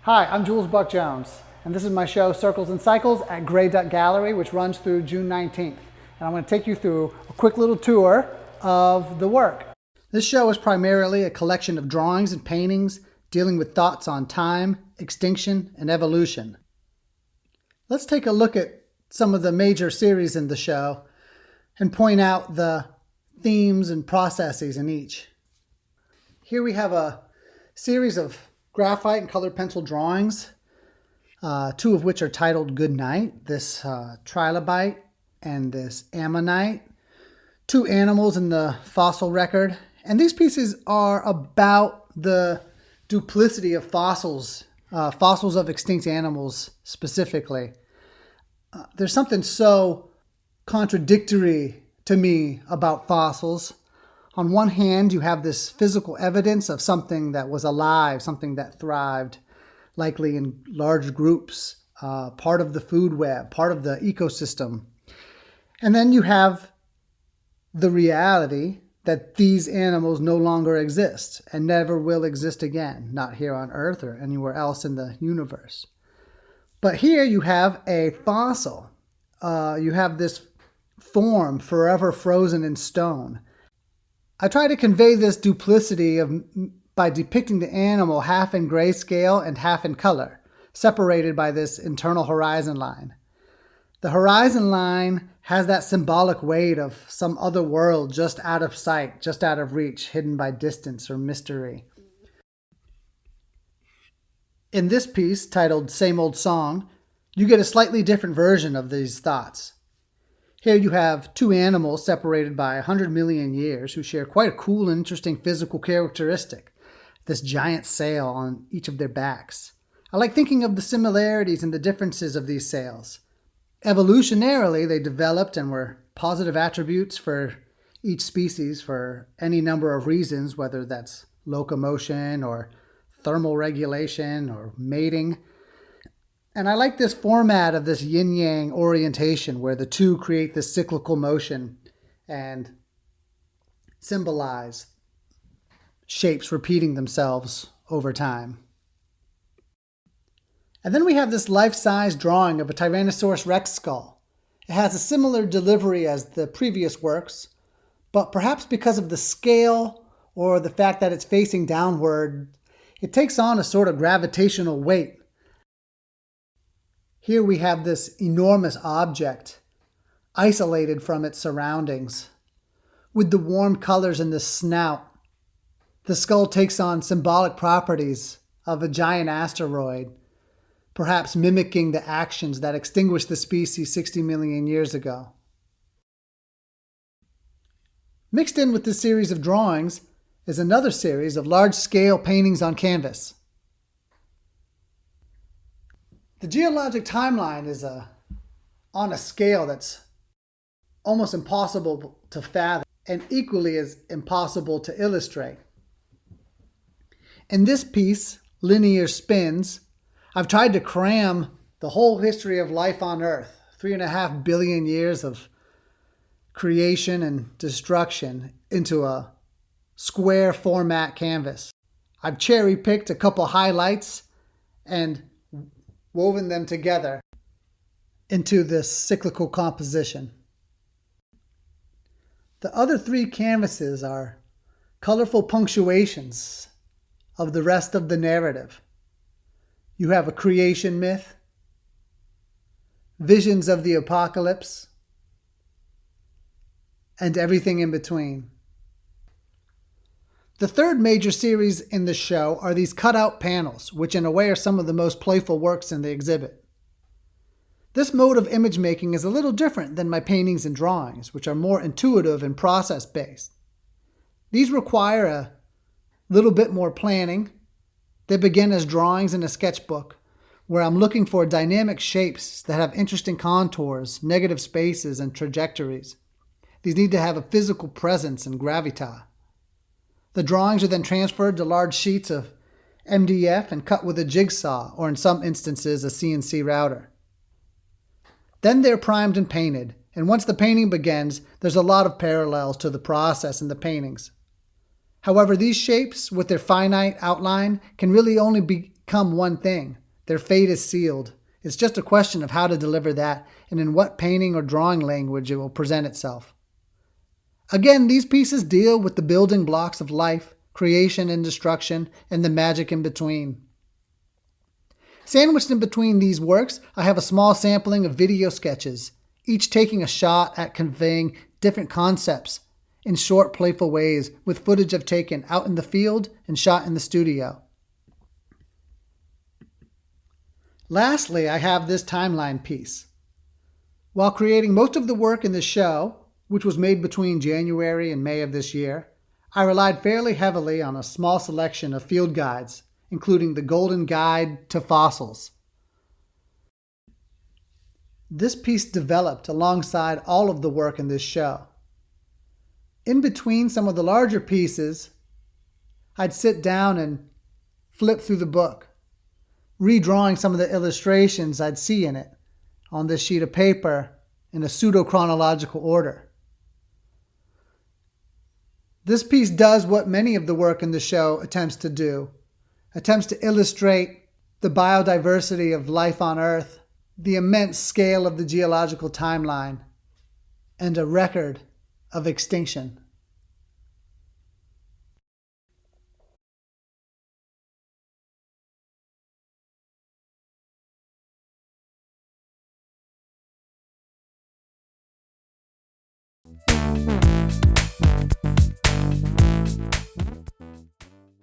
Hi, I'm Jules Buck Jones, and this is my show Circles and Cycles at grayDUCK Gallery, which runs through June 19th. And I'm going to take you through a quick little tour of the work. This show is primarily a collection of drawings and paintings dealing with thoughts on time, extinction, and evolution. Let's take a look at some of the major series in the show and point out the themes and processes in each. Here we have a series of graphite and colored pencil drawings, two of which are titled Good Night, this trilobite and this ammonite, two animals in the fossil record. And these pieces are about the duplicity of fossils, fossils of extinct animals specifically. There's something so contradictory to me about fossils. On one hand, you have this physical evidence of something that was alive, something that thrived, likely in large groups, part of the food web, part of the ecosystem. And then you have the reality that these animals no longer exist and never will exist again, not here on Earth or anywhere else in the universe. But here you have a fossil. You have this form forever frozen in stone. I try to convey this duplicity by depicting the animal half in grayscale and half in color, separated by this internal horizon line. The horizon line has that symbolic weight of some other world just out of sight, just out of reach, hidden by distance or mystery. In this piece, titled Same Old Song, you get a slightly different version of these thoughts. Here you have two animals separated by 100 million years who share quite a cool and interesting physical characteristic, this giant sail on each of their backs. I like thinking of the similarities and the differences of these sails. Evolutionarily, they developed and were positive attributes for each species for any number of reasons, whether that's locomotion or thermal regulation or mating. And I like this format of this yin-yang orientation where the two create this cyclical motion and symbolize shapes repeating themselves over time. And then we have this life-size drawing of a Tyrannosaurus Rex skull. It has a similar delivery as the previous works, but perhaps because of the scale or the fact that it's facing downward, it takes on a sort of gravitational weight. Here we have this enormous object, isolated from its surroundings. With the warm colors in the snout, the skull takes on symbolic properties of a giant asteroid, perhaps mimicking the actions that extinguished the species 60 million years ago. Mixed in with this series of drawings is another series of large-scale paintings on canvas. The geologic timeline is on a scale that's almost impossible to fathom and equally as impossible to illustrate. In this piece, Linear Spins, I've tried to cram the whole history of life on Earth, 3.5 billion years of creation and destruction, into a square format canvas. I've cherry-picked a couple highlights and woven them together into this cyclical composition. The other three canvases are colorful punctuations of the rest of the narrative. You have a creation myth, visions of the apocalypse, and everything in between. The third major series in the show are these cutout panels, which in a way are some of the most playful works in the exhibit. This mode of image making is a little different than my paintings and drawings, which are more intuitive and process-based. These require a little bit more planning. They begin as drawings in a sketchbook, where I'm looking for dynamic shapes that have interesting contours, negative spaces, and trajectories. These need to have a physical presence and gravitas. The drawings are then transferred to large sheets of MDF and cut with a jigsaw, or in some instances, a CNC router. Then they're primed and painted, and once the painting begins, there's a lot of parallels to the process in the paintings. However, these shapes, with their finite outline, can really only be become one thing. Their fate is sealed. It's just a question of how to deliver that and in what painting or drawing language it will present itself. Again, these pieces deal with the building blocks of life, creation and destruction, and the magic in between. Sandwiched in between these works, I have a small sampling of video sketches, each taking a shot at conveying different concepts in short, playful ways with footage I've taken out in the field and shot in the studio. Lastly, I have this timeline piece. While creating most of the work in this show, which was made between January and May of this year, I relied fairly heavily on a small selection of field guides, including the Golden Guide to Fossils. This piece developed alongside all of the work in this show. In between some of the larger pieces, I'd sit down and flip through the book, redrawing some of the illustrations I'd see in it on this sheet of paper in a pseudo-chronological order. This piece does what many of the work in the show attempts to do, attempts to illustrate the biodiversity of life on Earth, the immense scale of the geological timeline, and a record of extinction.